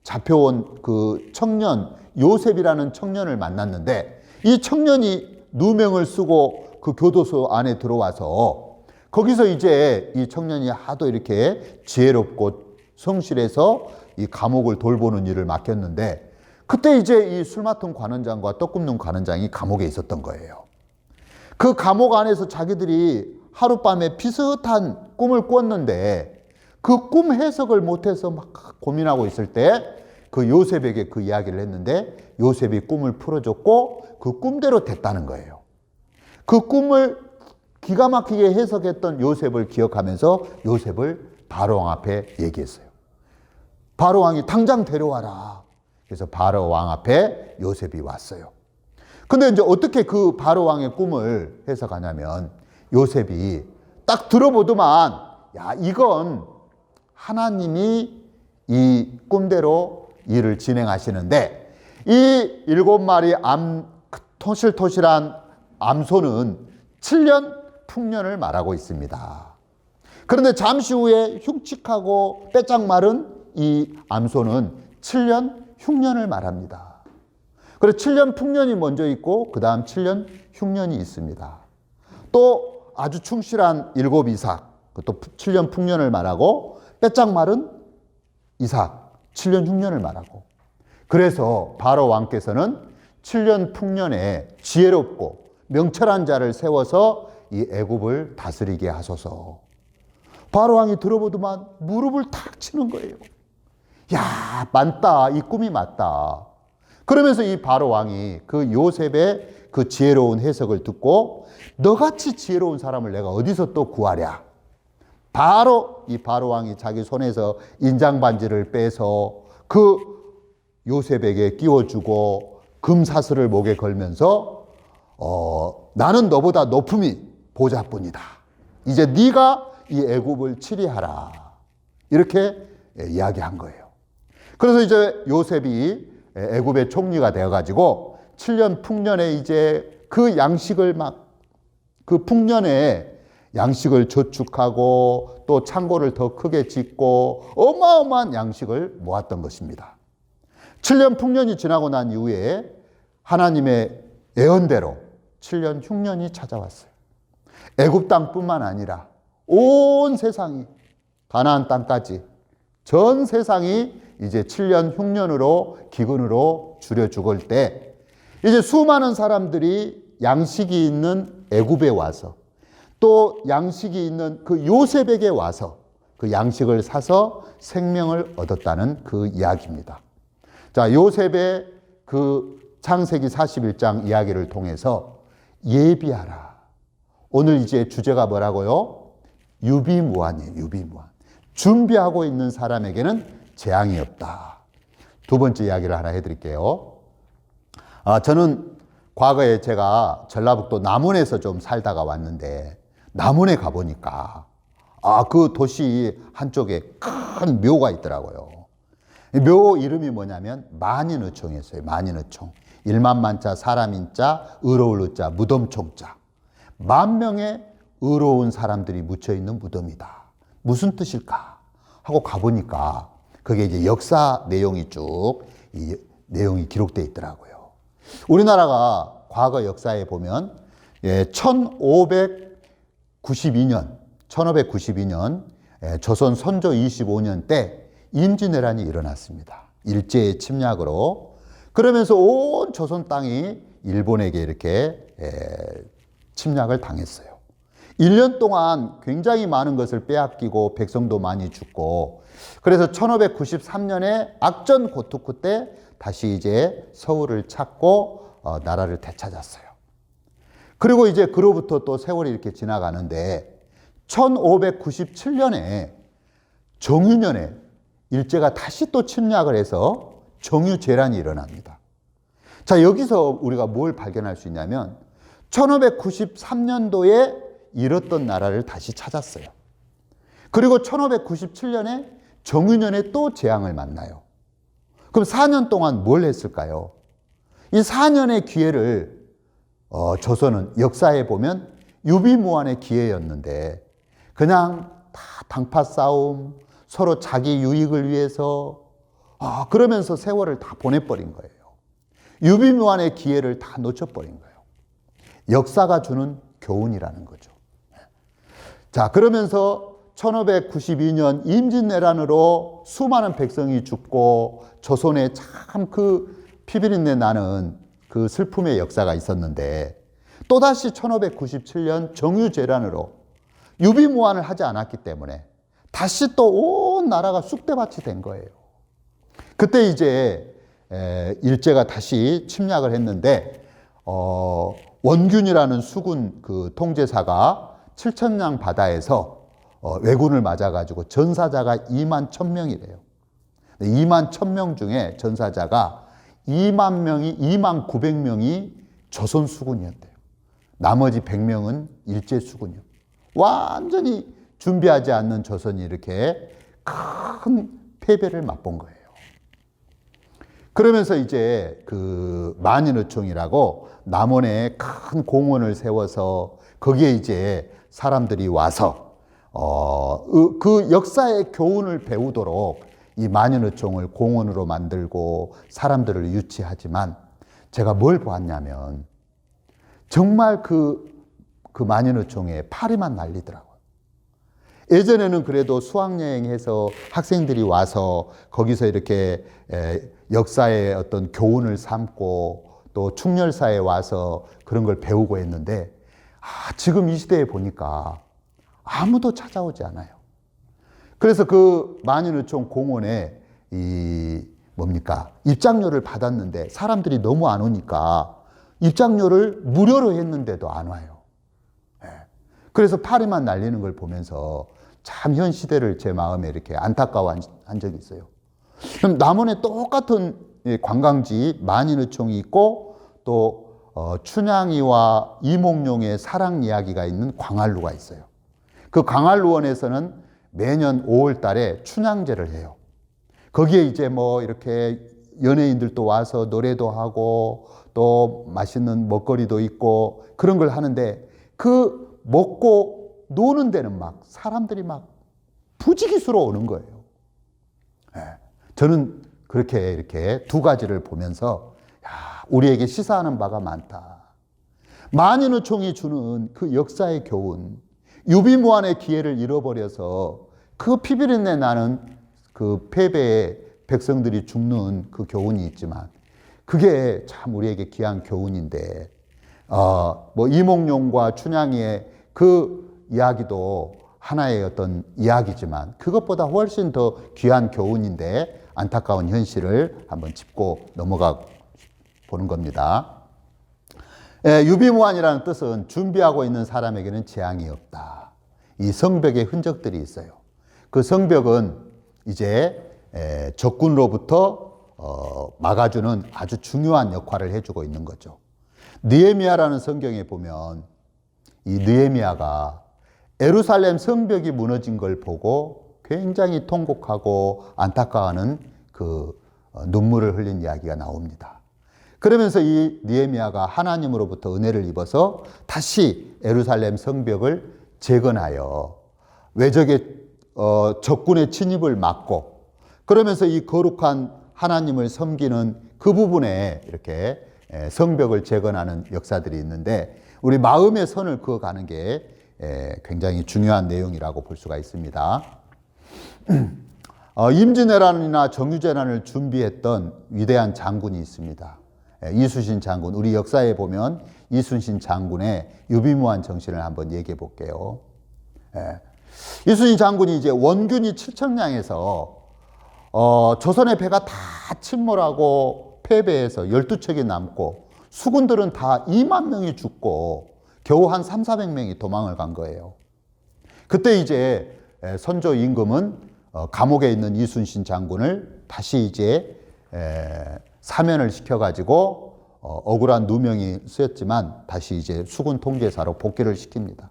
잡혀온 그 청년 요셉이라는 청년을 만났는데 이 청년이 누명을 쓰고 그 교도소 안에 들어와서 거기서 이제 이 청년이 하도 이렇게 지혜롭고 성실해서 이 감옥을 돌보는 일을 맡겼는데 그때 이제 이 술마통 관원장과 떡 굽는 관원장이 감옥에 있었던 거예요. 그 감옥 안에서 자기들이 하룻밤에 비슷한 꿈을 꿨는데 그 꿈 해석을 못해서 막 고민하고 있을 때 그 요셉에게 그 이야기를 했는데 요셉이 꿈을 풀어줬고 그 꿈대로 됐다는 거예요. 그 꿈을 기가 막히게 해석했던 요셉을 기억하면서 요셉을 바로왕 앞에 얘기했어요. 바로왕이 당장 데려와라. 그래서 바로왕 앞에 요셉이 왔어요. 근데 이제 어떻게 그 바로 왕의 꿈을 해석하냐면 요셉이 딱 들어보더만 야 이건 하나님이 이 꿈대로 일을 진행하시는데 이 7마리 토실토실한 암소는 7년 풍년을 말하고 있습니다. 그런데 잠시 후에 흉측하고 빼짝 마른 이 암소는 7년 흉년을 말합니다. 그래서 7년 풍년이 먼저 있고 그 다음 7년 흉년이 있습니다. 또 아주 충실한 7 이삭, 또 7년 풍년을 말하고 빼짝 마른 이삭, 7년 흉년을 말하고 그래서 바로 왕께서는 7년 풍년에 지혜롭고 명철한 자를 세워서 이 애굽을 다스리게 하소서. 바로 왕이 들어보더만 무릎을 탁 치는 거예요. 야, 맞다. 이 꿈이 맞다. 그러면서 이 바로 왕이 그 요셉의 그 지혜로운 해석을 듣고 너같이 지혜로운 사람을 내가 어디서 또 구하랴. 바로 이 바로 왕이 자기 손에서 인장 반지를 빼서 그 요셉에게 끼워주고 금사슬을 목에 걸면서 나는 너보다 높음이 보좌뿐이다. 이제 네가 이 애굽을 치리하라. 이렇게 이야기한 거예요. 그래서 이제 요셉이 애굽의 총리가 되어가지고 7년 풍년에 이제 그 양식을 막 그 풍년에 양식을 저축하고 또 창고를 더 크게 짓고 어마어마한 양식을 모았던 것입니다. 7년 풍년이 지나고 난 이후에 하나님의 예언대로 7년 흉년이 찾아왔어요. 애굽 땅뿐만 아니라 온 세상이 가나안 땅까지 전 세상이 이제 7년 흉년으로 기근으로 줄여 죽을 때 이제 수많은 사람들이 양식이 있는 애굽에 와서 또 양식이 있는 그 요셉에게 와서 그 양식을 사서 생명을 얻었다는 그 이야기입니다. 자, 요셉의 그 창세기 41장 이야기를 통해서 예비하라. 오늘 이제 주제가 뭐라고요? 유비무환이에요. 유비무환. 준비하고 있는 사람에게는 재앙이 없다. 두 번째 이야기를 하나 해드릴게요. 저는 과거에 제가 전라북도 남원에서 좀 살다가 왔는데 남원에 가보니까 그 도시 한쪽에 큰 묘가 있더라고요. 묘 이름이 뭐냐면 만인의총이었어요. 만인의총. 1만 만자, 사람인자, 의로울 의자, 무덤총자. 10,000명의 의로운 사람들이 묻혀있는 무덤이다. 무슨 뜻일까? 하고 가보니까 그게 이제 역사 내용이 쭉 이 내용이 기록되어 있더라고요. 우리나라가 과거 역사에 보면 1592년 조선 선조 25년 때 임진왜란이 일어났습니다. 일제의 침략으로. 그러면서 온 조선 땅이 일본에게 이렇게 침략을 당했어요. 1년 동안 굉장히 많은 것을 빼앗기고 백성도 많이 죽고 그래서 1593년에 악전 고투크 때 다시 이제 서울을 찾고 나라를 되찾았어요. 그리고 이제 그로부터 또 세월이 이렇게 지나가는데 1597년에 정유년에 일제가 다시 또 침략을 해서 정유재란이 일어납니다. 자, 여기서 우리가 뭘 발견할 수 있냐면 1593년도에 잃었던 나라를 다시 찾았어요. 그리고 1597년에 정유년에 또 재앙을 만나요. 그럼 4년 동안 뭘 했을까요? 이 4년의 기회를 조선은 역사에 보면 유비무환의 기회였는데 그냥 다 당파 싸움, 서로 자기 유익을 위해서 그러면서 세월을 다 보내버린 거예요. 유비무환의 기회를 다 놓쳐버린 거예요. 역사가 주는 교훈이라는 거죠. 자, 그러면서 1592년 임진왜란으로 수많은 백성이 죽고 조선에 참 그 피비린내 나는 그 슬픔의 역사가 있었는데 또다시 1597년 정유재란으로 유비무환을 하지 않았기 때문에 다시 또 온 나라가 쑥대밭이 된 거예요. 그때 이제 일제가 다시 침략을 했는데 원균이라는 수군 그 통제사가 7천량 바다에서 왜군을 맞아가지고 전사자가 2만 1,000명이래요. 2만 1,000명 중에 전사자가 2만 900명이 조선 수군이었대요. 나머지 100명은 일제 수군이요. 완전히 준비하지 않는 조선이 이렇게 큰 패배를 맛본 거예요. 그러면서 이제 그 만인의총이라고 남원에 큰 공원을 세워서 거기에 이제 사람들이 와서 그 역사의 교훈을 배우도록 이 만인의총을 공원으로 만들고 사람들을 유치하지만 제가 뭘 보았냐면 정말 그 만인의총에 파리만 날리더라고요. 예전에는 그래도 수학여행해서 학생들이 와서 거기서 이렇게 역사의 어떤 교훈을 삼고 또 충렬사에 와서 그런 걸 배우고 했는데 지금 이 시대에 보니까 아무도 찾아오지 않아요. 그래서 그 만인의총 공원에 입장료를 받았는데 사람들이 너무 안 오니까 입장료를 무료로 했는데도 안 와요. 그래서 파리만 날리는 걸 보면서 참 현 시대를 제 마음에 이렇게 안타까워한 적이 있어요. 그럼 남원에 똑같은 관광지 만인의총이 있고 또 춘향이와 이몽룡의 사랑 이야기가 있는 광활루가 있어요. 그 광활루원에서는 매년 5월 달에 춘향제를 해요. 거기에 이제 뭐 이렇게 연예인들도 와서 노래도 하고 또 맛있는 먹거리도 있고 그런 걸 하는데 그 먹고 노는 데는 막 사람들이 막 부지기수로 오는 거예요. 저는 그렇게 이렇게 두 가지를 보면서 우리에게 시사하는 바가 많다. 만인의총이 주는 그 역사의 교훈, 유비무환의 기회를 잃어버려서 그 피비린내 나는 그 패배에 백성들이 죽는 그 교훈이 있지만 그게 참 우리에게 귀한 교훈인데 뭐 이몽룡과 춘향이의 그 이야기도 하나의 어떤 이야기지만 그것보다 훨씬 더 귀한 교훈인데 안타까운 현실을 한번 짚고 넘어가 보는 겁니다. 유비무환이라는 뜻은 준비하고 있는 사람에게는 재앙이 없다. 이 성벽의 흔적들이 있어요. 그 성벽은 이제 적군으로부터 막아주는 아주 중요한 역할을 해주고 있는 거죠. 느헤미야라는 성경에 보면 이 느헤미야가 예루살렘 성벽이 무너진 걸 보고 굉장히 통곡하고 안타까워하는 그 눈물을 흘린 이야기가 나옵니다. 그러면서 이 느헤미야가 하나님으로부터 은혜를 입어서 다시 예루살렘 성벽을 재건하여 외적의 적군의 침입을 막고 그러면서 이 거룩한 하나님을 섬기는 그 부분에 이렇게 성벽을 재건하는 역사들이 있는데 우리 마음의 선을 그어가는 게 굉장히 중요한 내용이라고 볼 수가 있습니다. 임진왜란이나 정유재난을 준비했던 위대한 장군이 있습니다. 이순신 장군, 우리 역사에 보면 이순신 장군의 유비무환 정신을 한번 얘기해 볼게요. 이순신 장군이 이제 원균이 7천량에서 조선의 배가 다 침몰하고 패배해서 12척이 남고 수군들은 다 2만 명이 죽고 겨우 한 300~400명이 도망을 간 거예요. 그때 이제 선조 임금은 감옥에 있는 이순신 장군을 다시 이제 사면을 시켜가지고 억울한 누명이 쓰였지만 다시 이제 수군 통제사로 복귀를 시킵니다.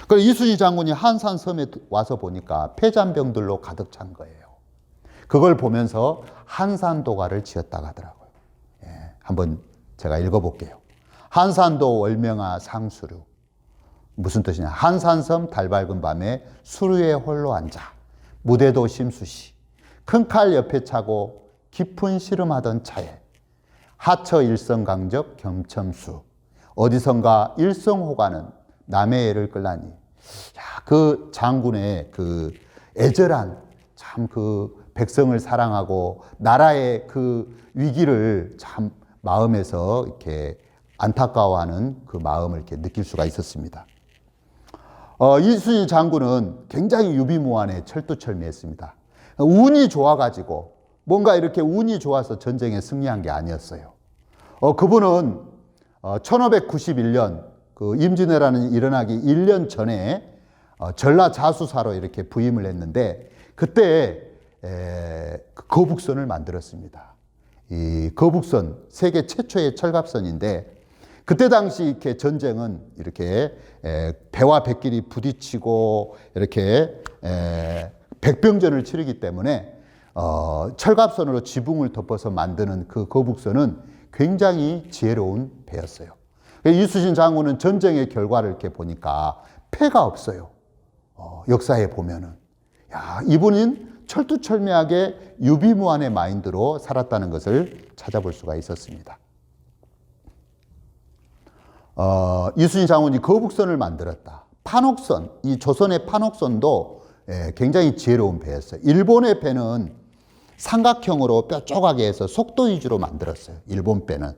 그래서 이순신 장군이 한산섬에 와서 보니까 폐잔병들로 가득 찬 거예요. 그걸 보면서 한산도가를 지었다고 하더라고요. 한번 제가 읽어볼게요. 한산도 월명하 상수류. 무슨 뜻이냐? 한산섬 달 밝은 밤에 수류에 홀로 앉아 무대도 심수시 큰 칼 옆에 차고 깊은 씨름하던 차에 하처 일성강적 겸첨수 어디선가 일성호가는 남의 애를 끌라니. 그 장군의 그 애절한 참 그 백성을 사랑하고 나라의 그 위기를 참 마음에서 이렇게 안타까워하는 그 마음을 이렇게 느낄 수가 있었습니다. 이순신 장군은 굉장히 유비무환에 철두철미했습니다. 운이 좋아가지고 뭔가 이렇게 운이 좋아서 전쟁에 승리한 게 아니었어요. 그분은 1591년 그 임진왜란이 일어나기 1년 전에 전라자수사로 이렇게 부임을 했는데 그때 거북선을 만들었습니다. 이 거북선 세계 최초의 철갑선인데 그때 당시 이렇게 전쟁은 이렇게 배와 백길이 부딪히고 이렇게 백병전을 치르기 때문에 철갑선으로 지붕을 덮어서 만드는 그 거북선은 굉장히 지혜로운 배였어요. 이수신 장군은 전쟁의 결과를 이렇게 보니까 패가 없어요. 역사에 보면은 야, 이분은 철두철미하게 유비무환의 마인드로 살았다는 것을 찾아볼 수가 있었습니다. 이순신 장군이 거북선을 만들었다. 판옥선, 이 조선의 판옥선도 굉장히 지혜로운 배였어요. 일본의 배는 삼각형으로 뾰족하게 해서 속도 위주로 만들었어요. 일본 배는.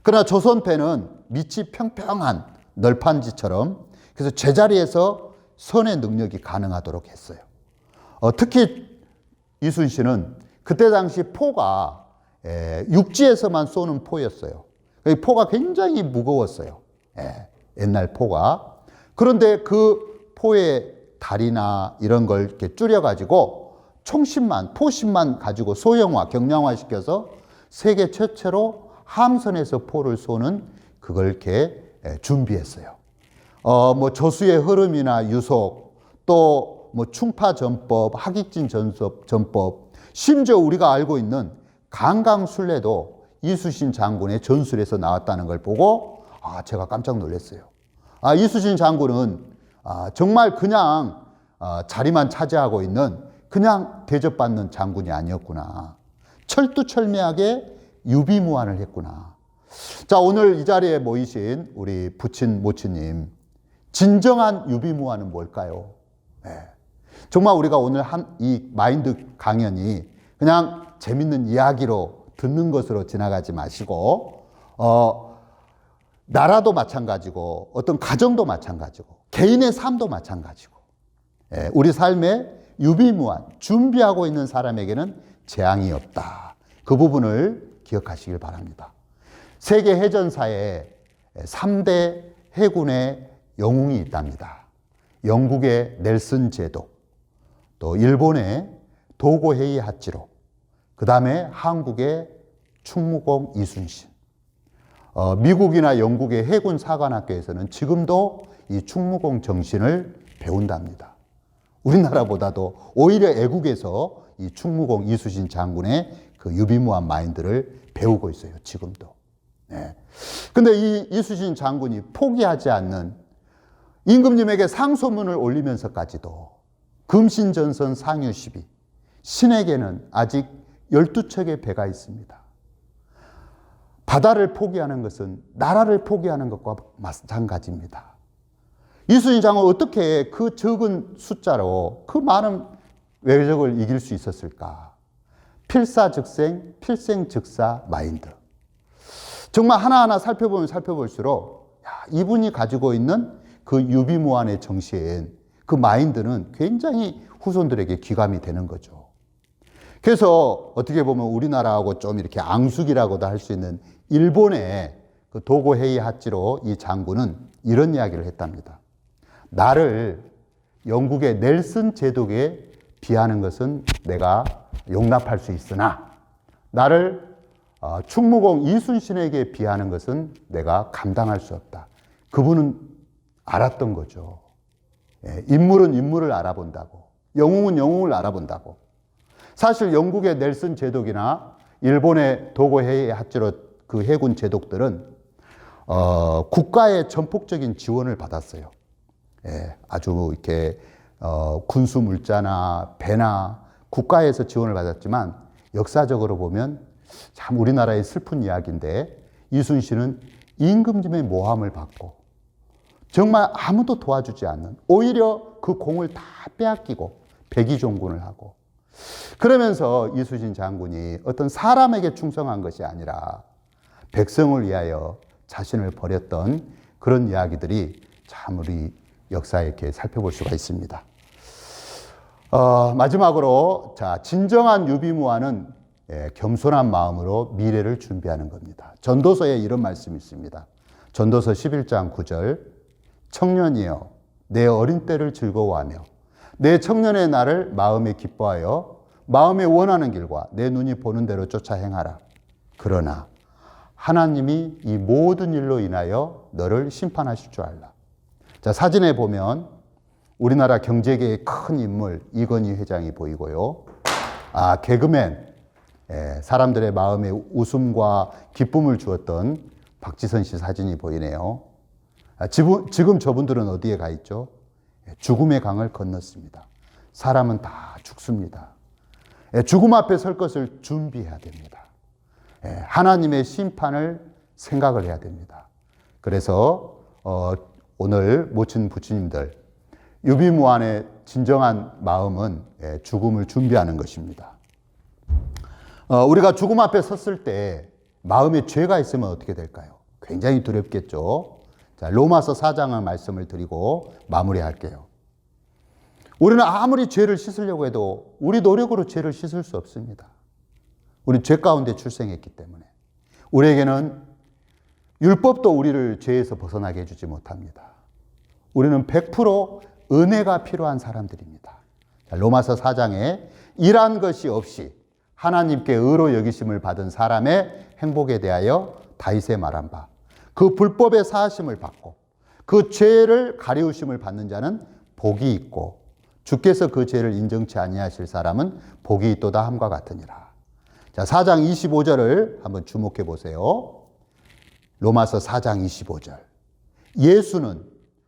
그러나 조선 배는 밑이 평평한 널판지처럼 그래서 제자리에서 선의 능력이 가능하도록 했어요. 특히 이순신은 그때 당시 포가 육지에서만 쏘는 포였어요. 포가 굉장히 무거웠어요. 옛날 포가. 그런데 그 포의 다리나 이런 걸 이렇게 줄여가지고 포심만 가지고 소형화, 경량화 시켜서 세계 최초로 함선에서 포를 쏘는 그걸 이렇게 준비했어요. 뭐 조수의 흐름이나 유속, 또 뭐 충파 전법, 하객진 전법, 심지어 우리가 알고 있는 강강술래도 이수신 장군의 전술에서 나왔다는 걸 보고 제가 깜짝 놀랐어요. 이수신 장군은 정말 그냥 자리만 차지하고 있는 그냥 대접받는 장군이 아니었구나. 철두철미하게 유비무환을 했구나. 자, 오늘 이 자리에 모이신 우리 부친 모친님, 진정한 유비무환은 뭘까요? 정말 우리가 오늘 이 마인드 강연이 그냥 재밌는 이야기로 듣는 것으로 지나가지 마시고 나라도 마찬가지고 어떤 가정도 마찬가지고 개인의 삶도 마찬가지고 우리 삶에 유비무환 준비하고 있는 사람에게는 재앙이 없다. 그 부분을 기억하시길 바랍니다. 세계 해전사에 3대 해군의 영웅이 있답니다. 영국의 넬슨 제독, 또 일본의 도고헤이 하치로, 그 다음에 한국의 충무공 이순신. 미국이나 영국의 해군 사관학교에서는 지금도 이 충무공 정신을 배운답니다. 우리나라보다도 오히려 애국에서 이 충무공 이순신 장군의 그 유비무환 마인드를 배우고 있어요. 지금도. 근데 이 이순신 장군이 포기하지 않는 임금님에게 상소문을 올리면서까지도 금신전선 상유 시비, 신에게는 아직 12척의 배가 있습니다. 바다를 포기하는 것은 나라를 포기하는 것과 마찬가지입니다. 이순신 장군은 어떻게 그 적은 숫자로 그 많은 외적을 이길 수 있었을까? 필사즉생, 필생즉사 마인드. 정말 하나하나 살펴보면 살펴볼수록 이분이 가지고 있는 그 유비무환의 정신, 그 마인드는 굉장히 후손들에게 귀감이 되는 거죠. 그래서 어떻게 보면 우리나라하고 좀 이렇게 앙숙이라고도 할 수 있는 일본의 그 도고헤이 하치로 이 장군은 이런 이야기를 했답니다. 나를 영국의 넬슨 제독에 비하는 것은 내가 용납할 수 있으나 나를 충무공 이순신에게 비하는 것은 내가 감당할 수 없다. 그분은 알았던 거죠. 인물은 인물을 알아본다고. 영웅은 영웅을 알아본다고. 사실 영국의 넬슨 제독이나 일본의 도고헤이 하치로 그 해군 제독들은 국가의 전폭적인 지원을 받았어요. 아주 이렇게 군수 물자나 배나 국가에서 지원을 받았지만 역사적으로 보면 참 우리나라의 슬픈 이야기인데 이순신은 임금님의 모함을 받고 정말 아무도 도와주지 않는, 오히려 그 공을 다 빼앗기고 백의종군을 하고, 그러면서 이순신 장군이 어떤 사람에게 충성한 것이 아니라 백성을 위하여 자신을 버렸던 그런 이야기들이 참 우리 역사에 이렇게 살펴볼 수가 있습니다. 마지막으로 진정한 유비무환은 겸손한 마음으로 미래를 준비하는 겁니다. 전도서에 이런 말씀이 있습니다. 전도서 11장 9절, 청년이여 내 어린 때를 즐거워하며 내 청년의 날을 마음에 기뻐하여 마음에 원하는 길과 내 눈이 보는 대로 쫓아 행하라. 그러나 하나님이 이 모든 일로 인하여 너를 심판하실 줄 알라. 자, 사진에 보면 우리나라 경제계의 큰 인물 이건희 회장이 보이고요. 개그맨, 사람들의 마음에 웃음과 기쁨을 주었던 박지선 씨 사진이 보이네요. 지금 저분들은 어디에 가 있죠? 죽음의 강을 건넜습니다. 사람은 다 죽습니다. 죽음 앞에 설 것을 준비해야 됩니다. 하나님의 심판을 생각을 해야 됩니다. 그래서 오늘 모친 부처님들, 유비무환의 진정한 마음은 죽음을 준비하는 것입니다. 우리가 죽음 앞에 섰을 때 마음에 죄가 있으면 어떻게 될까요? 굉장히 두렵겠죠. 자, 로마서 4장의 말씀을 드리고 마무리할게요. 우리는 아무리 죄를 씻으려고 해도 우리 노력으로 죄를 씻을 수 없습니다. 우리 죄 가운데 출생했기 때문에. 우리에게는 율법도 우리를 죄에서 벗어나게 해주지 못합니다. 우리는 100% 은혜가 필요한 사람들입니다. 자, 로마서 4장에 일한 것이 없이 하나님께 의로 여기심을 받은 사람의 행복에 대하여 다윗의 말한 바, 그 불법의 사하심을 받고 그 죄를 가리우심을 받는 자는 복이 있고 주께서 그 죄를 인정치 아니하실 사람은 복이 있도다 함과 같으니라. 자, 4장 25절을 한번 주목해 보세요. 로마서 4장 25절. 예수는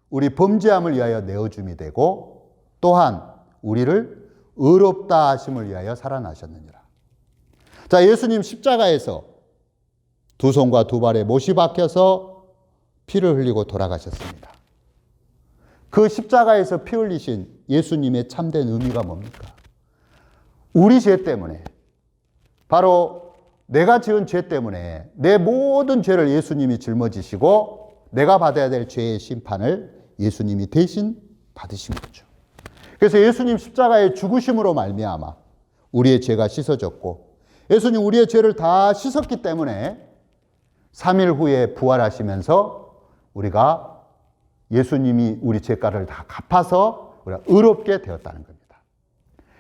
우리 범죄함을 위하여 내어줌이 되고 또한 우리를 의롭다 하심을 위하여 살아나셨느니라. 자, 예수님 십자가에서 두 손과 두 발에 못이 박혀서 피를 흘리고 돌아가셨습니다. 그 십자가에서 피 흘리신 예수님의 참된 의미가 뭡니까? 우리 죄 때문에, 바로 내가 지은 죄 때문에 내 모든 죄를 예수님이 짊어지시고 내가 받아야 될 죄의 심판을 예수님이 대신 받으신 거죠. 그래서 예수님 십자가의 죽으심으로 말미암아 우리의 죄가 씻어졌고, 예수님 우리의 죄를 다 씻었기 때문에 3일 후에 부활하시면서 우리가 예수님이 우리 죄가를 다 갚아서 우리가 의롭게 되었다는 겁니다.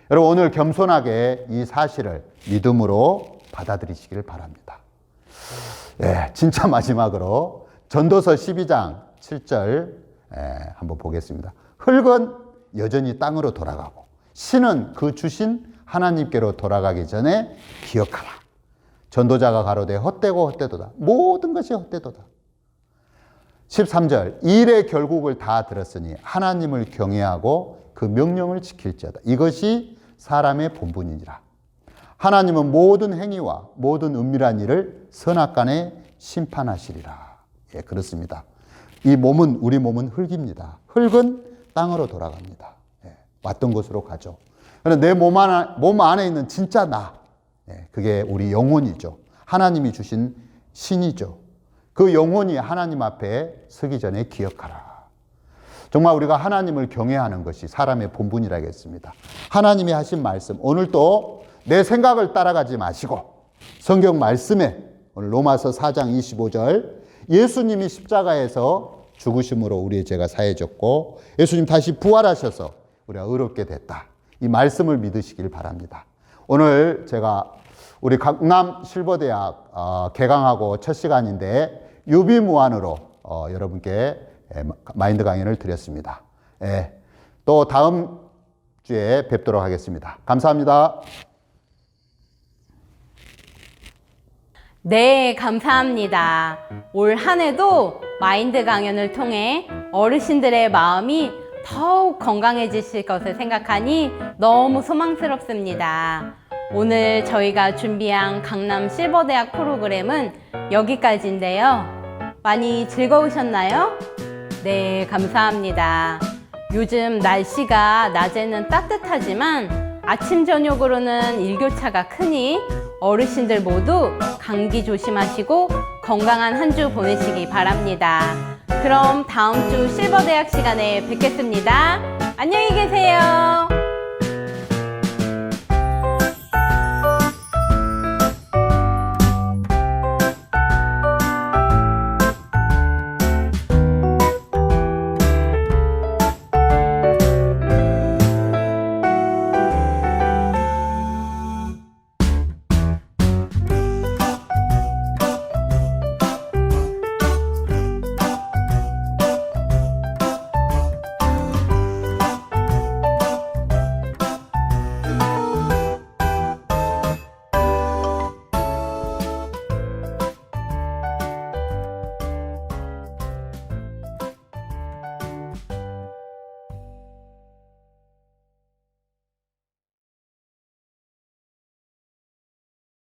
여러분, 오늘 겸손하게 이 사실을 믿음으로 받아들이시길 바랍니다. 진짜 마지막으로 전도서 12장 7절 한번 보겠습니다. 흙은 여전히 땅으로 돌아가고 신은 그 주신 하나님께로 돌아가기 전에 기억하라. 전도자가 가로되 헛되고 헛되도다. 모든 것이 헛되도다. 13절 일의 결국을 다 들었으니 하나님을 경외하고 그 명령을 지킬지어다. 이것이 사람의 본분이니라. 하나님은 모든 행위와 모든 은밀한 일을 선악간에 심판하시리라. 그렇습니다. 우리 몸은 흙입니다. 흙은 땅으로 돌아갑니다. 왔던 곳으로 가죠. 그런데 내 몸 안에 있는 진짜 나, 그게 우리 영혼이죠. 하나님이 주신 신이죠. 그 영혼이 하나님 앞에 서기 전에 기억하라. 정말 우리가 하나님을 경외하는 것이 사람의 본분이라겠습니다. 하나님이 하신 말씀, 오늘도 내 생각을 따라가지 마시고 성경 말씀에 오늘 로마서 4장 25절 예수님이 십자가에서 죽으심으로 우리의 죄가 사해졌고 예수님 다시 부활하셔서 우리가 의롭게 됐다. 이 말씀을 믿으시길 바랍니다. 오늘 제가 우리 강남 실버대학 개강하고 첫 시간인데 유비무환으로 여러분께 마인드 강연을 드렸습니다. 또 다음 주에 뵙도록 하겠습니다. 감사합니다. 네, 감사합니다. 올 한 해도 마인드 강연을 통해 어르신들의 마음이 더욱 건강해지실 것을 생각하니 너무 소망스럽습니다. 오늘 저희가 준비한 강남 실버대학 프로그램은 여기까지인데요. 많이 즐거우셨나요? 네, 감사합니다. 요즘 날씨가 낮에는 따뜻하지만 아침 저녁으로는 일교차가 크니 어르신들 모두 감기 조심하시고 건강한 한 주 보내시기 바랍니다. 그럼 다음 주 실버대학 시간에 뵙겠습니다. 안녕히 계세요.